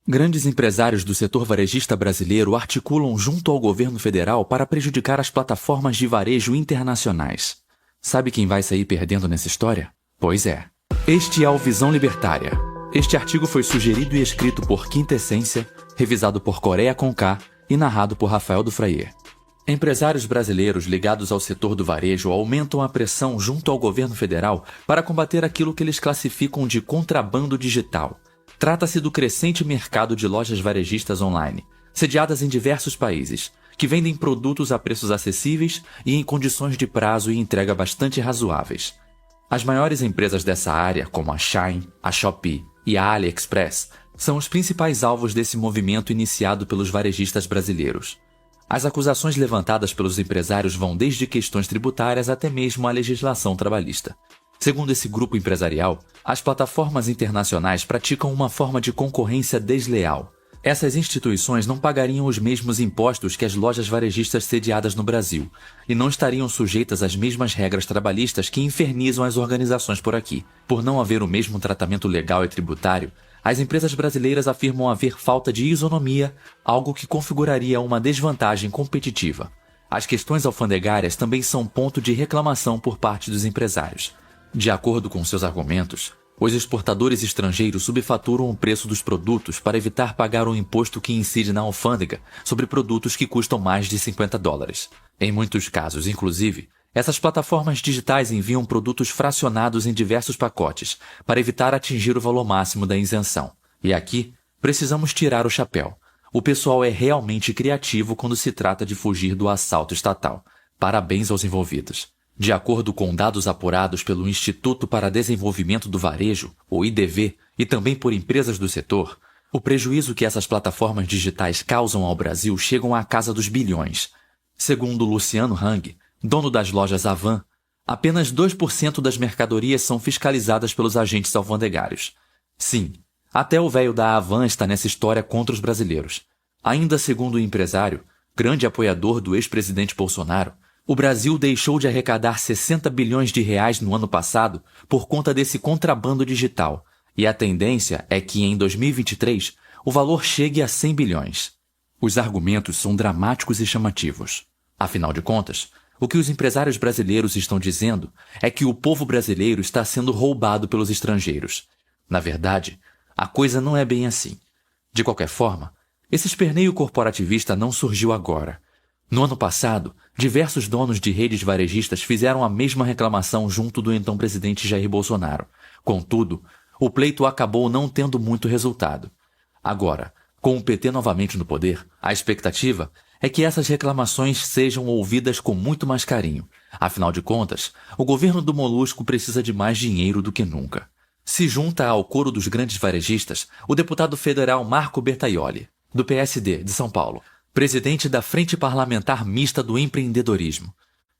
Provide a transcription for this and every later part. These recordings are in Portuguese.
Grandes empresários do setor varejista brasileiro articulam junto ao governo federal para prejudicar as plataformas de varejo internacionais. Sabe quem vai sair perdendo nessa história? Pois é. Este é o Visão Libertária. Este artigo foi sugerido e escrito por Quintessência, revisado por Coreia com K e narrado por Rafael do Fraier. Empresários brasileiros ligados ao setor do varejo aumentam a pressão junto ao governo federal para combater aquilo que eles classificam de contrabando digital. Trata-se do crescente mercado de lojas varejistas online, sediadas em diversos países, que vendem produtos a preços acessíveis e em condições de prazo e entrega bastante razoáveis. As maiores empresas dessa área, como a Shein, a Shopee e a AliExpress, são os principais alvos desse movimento iniciado pelos varejistas brasileiros. As acusações levantadas pelos empresários vão desde questões tributárias até mesmo a legislação trabalhista. Segundo esse grupo empresarial, as plataformas internacionais praticam uma forma de concorrência desleal. Essas instituições não pagariam os mesmos impostos que as lojas varejistas sediadas no Brasil e não estariam sujeitas às mesmas regras trabalhistas que infernizam as organizações por aqui. Por não haver o mesmo tratamento legal e tributário, as empresas brasileiras afirmam haver falta de isonomia, algo que configuraria uma desvantagem competitiva. As questões alfandegárias também são ponto de reclamação por parte dos empresários. De acordo com seus argumentos, os exportadores estrangeiros subfaturam o preço dos produtos para evitar pagar o imposto que incide na alfândega sobre produtos que custam mais de $50. Em muitos casos, inclusive, essas plataformas digitais enviam produtos fracionados em diversos pacotes para evitar atingir o valor máximo da isenção. E aqui, precisamos tirar o chapéu. O pessoal é realmente criativo quando se trata de fugir do assalto estatal. Parabéns aos envolvidos. De acordo com dados apurados pelo Instituto para Desenvolvimento do Varejo, o IDV, e também por empresas do setor, o prejuízo que essas plataformas digitais causam ao Brasil chegam à casa dos bilhões. Segundo Luciano Hang, dono das lojas Avan, apenas 2% das mercadorias são fiscalizadas pelos agentes alfandegários. Sim, até o velho da Avan está nessa história contra os brasileiros. Ainda segundo o empresário, grande apoiador do ex-presidente Bolsonaro, o Brasil deixou de arrecadar 60 bilhões de reais no ano passado por conta desse contrabando digital, e a tendência é que em 2023 o valor chegue a 100 bilhões. Os argumentos são dramáticos e chamativos. Afinal de contas, o que os empresários brasileiros estão dizendo é que o povo brasileiro está sendo roubado pelos estrangeiros. Na verdade, a coisa não é bem assim. De qualquer forma, esse esperneio corporativista não surgiu agora. No ano passado, diversos donos de redes varejistas fizeram a mesma reclamação junto do então presidente Jair Bolsonaro. Contudo, o pleito acabou não tendo muito resultado. Agora, com o PT novamente no poder, a expectativa é que essas reclamações sejam ouvidas com muito mais carinho. Afinal de contas, o governo do Molusco precisa de mais dinheiro do que nunca. Se junta ao coro dos grandes varejistas o deputado federal Marco Bertaioli, do PSD de São Paulo, presidente da Frente Parlamentar Mista do Empreendedorismo.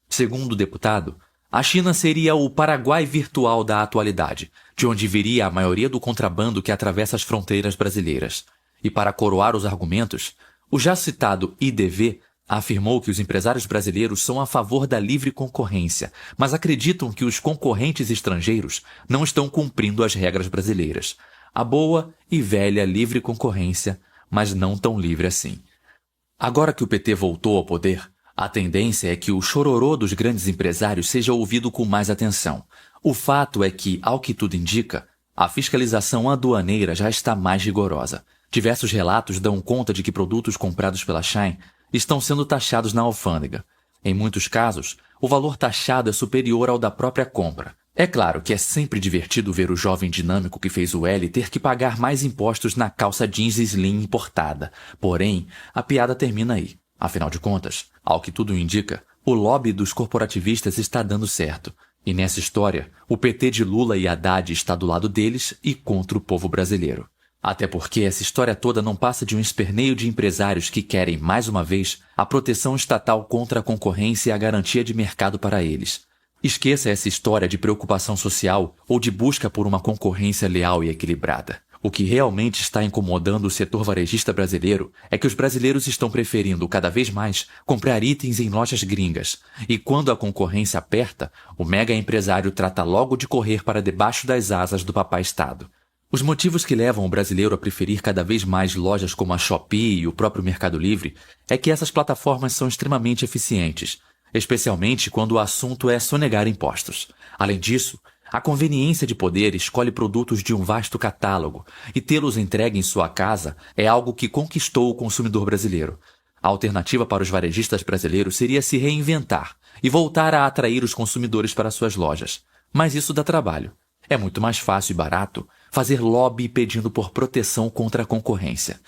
Segundo o deputado, a China seria o Paraguai virtual da atualidade, de onde viria a maioria do contrabando que atravessa as fronteiras brasileiras. E para coroar os argumentos, o já citado IDV afirmou que os empresários brasileiros são a favor da livre concorrência, mas acreditam que os concorrentes estrangeiros não estão cumprindo as regras brasileiras. A boa e velha livre concorrência, mas não tão livre assim. Agora que o PT voltou ao poder, a tendência é que o chororô dos grandes empresários seja ouvido com mais atenção. O fato é que, ao que tudo indica, a fiscalização aduaneira já está mais rigorosa. Diversos relatos dão conta de que produtos comprados pela Shein estão sendo taxados na alfândega. Em muitos casos, o valor taxado é superior ao da própria compra. É claro que é sempre divertido ver o jovem dinâmico que fez o L ter que pagar mais impostos na calça jeans slim importada. Porém, a piada termina aí. Afinal de contas, ao que tudo indica, o lobby dos corporativistas está dando certo. E nessa história, o PT de Lula e Haddad está do lado deles e contra o povo brasileiro. Até porque essa história toda não passa de um esperneio de empresários que querem, mais uma vez, a proteção estatal contra a concorrência e a garantia de mercado para eles. Esqueça essa história de preocupação social ou de busca por uma concorrência leal e equilibrada. O que realmente está incomodando o setor varejista brasileiro é que os brasileiros estão preferindo cada vez mais comprar itens em lojas gringas. E quando a concorrência aperta, o mega empresário trata logo de correr para debaixo das asas do papai Estado. Os motivos que levam o brasileiro a preferir cada vez mais lojas como a Shopee e o próprio Mercado Livre é que essas plataformas são extremamente eficientes, especialmente quando o assunto é sonegar impostos. Além disso, a conveniência de poder escolhe produtos de um vasto catálogo e tê-los entregue em sua casa é algo que conquistou o consumidor brasileiro. A alternativa para os varejistas brasileiros seria se reinventar e voltar a atrair os consumidores para suas lojas. Mas isso dá trabalho. É muito mais fácil e barato fazer lobby pedindo por proteção contra a concorrência.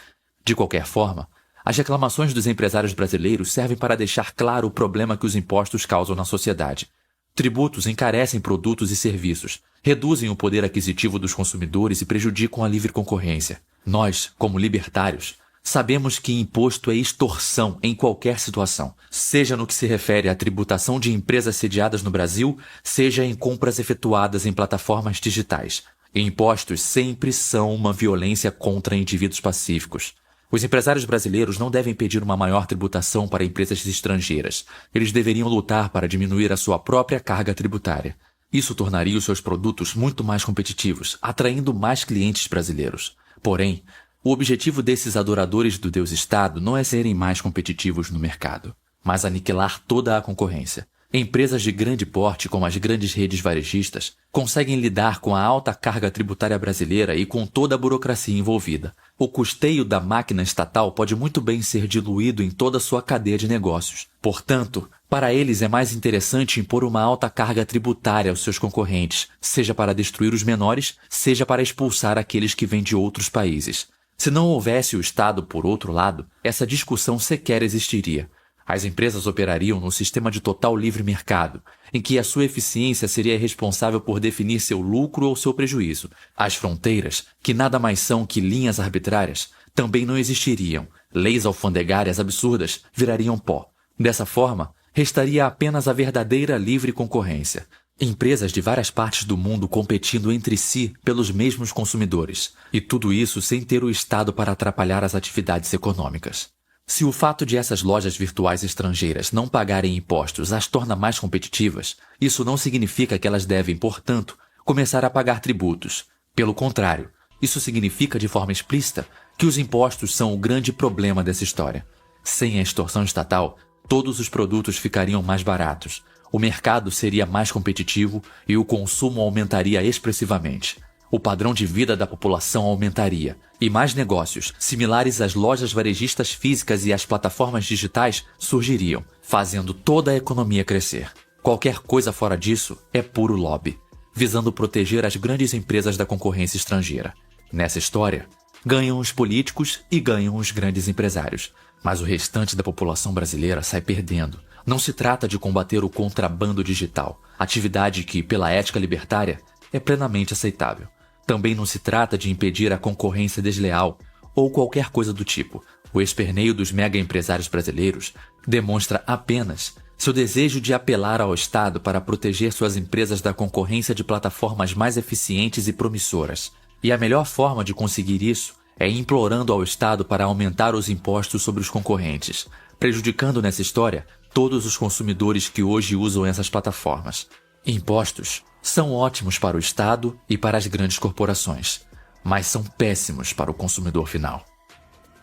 De qualquer forma, as reclamações dos empresários brasileiros servem para deixar claro o problema que os impostos causam na sociedade. Tributos encarecem produtos e serviços, reduzem o poder aquisitivo dos consumidores e prejudicam a livre concorrência. Nós, como libertários, sabemos que imposto é extorsão em qualquer situação, seja no que se refere à tributação de empresas sediadas no Brasil, seja em compras efetuadas em plataformas digitais. Impostos sempre são uma violência contra indivíduos pacíficos. Os empresários brasileiros não devem pedir uma maior tributação para empresas estrangeiras. Eles deveriam lutar para diminuir a sua própria carga tributária. Isso tornaria os seus produtos muito mais competitivos, atraindo mais clientes brasileiros. Porém, o objetivo desses adoradores do Deus Estado não é serem mais competitivos no mercado, mas aniquilar toda a concorrência. Empresas de grande porte, como as grandes redes varejistas, conseguem lidar com a alta carga tributária brasileira e com toda a burocracia envolvida. O custeio da máquina estatal pode muito bem ser diluído em toda a sua cadeia de negócios. Portanto, para eles é mais interessante impor uma alta carga tributária aos seus concorrentes, seja para destruir os menores, seja para expulsar aqueles que vêm de outros países. Se não houvesse o Estado, por outro lado, essa discussão sequer existiria. As empresas operariam num sistema de total livre mercado, em que a sua eficiência seria responsável por definir seu lucro ou seu prejuízo. As fronteiras, que nada mais são que linhas arbitrárias, também não existiriam. Leis alfandegárias absurdas virariam pó. Dessa forma, restaria apenas a verdadeira livre concorrência. Empresas de várias partes do mundo competindo entre si pelos mesmos consumidores. E tudo isso sem ter o Estado para atrapalhar as atividades econômicas. Se o fato de essas lojas virtuais estrangeiras não pagarem impostos as torna mais competitivas, isso não significa que elas devem, portanto, começar a pagar tributos. Pelo contrário, isso significa de forma explícita que os impostos são o grande problema dessa história. Sem a extorsão estatal, todos os produtos ficariam mais baratos, o mercado seria mais competitivo e o consumo aumentaria expressivamente. O padrão de vida da população aumentaria, e mais negócios, similares às lojas varejistas físicas e às plataformas digitais, surgiriam, fazendo toda a economia crescer. Qualquer coisa fora disso é puro lobby, visando proteger as grandes empresas da concorrência estrangeira. Nessa história, ganham os políticos e ganham os grandes empresários, mas o restante da população brasileira sai perdendo. Não se trata de combater o contrabando digital, atividade que, pela ética libertária, é plenamente aceitável. Também não se trata de impedir a concorrência desleal ou qualquer coisa do tipo. O esperneio dos mega empresários brasileiros demonstra apenas seu desejo de apelar ao Estado para proteger suas empresas da concorrência de plataformas mais eficientes e promissoras. E a melhor forma de conseguir isso é implorando ao Estado para aumentar os impostos sobre os concorrentes, prejudicando nessa história todos os consumidores que hoje usam essas plataformas. Impostos são ótimos para o Estado e para as grandes corporações, mas são péssimos para o consumidor final.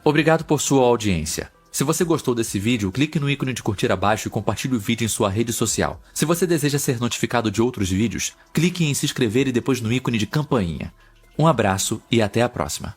Obrigado por sua audiência. Se você gostou desse vídeo, clique no ícone de curtir abaixo e compartilhe o vídeo em sua rede social. Se você deseja ser notificado de outros vídeos, clique em se inscrever e depois no ícone de campainha. Um abraço e até a próxima.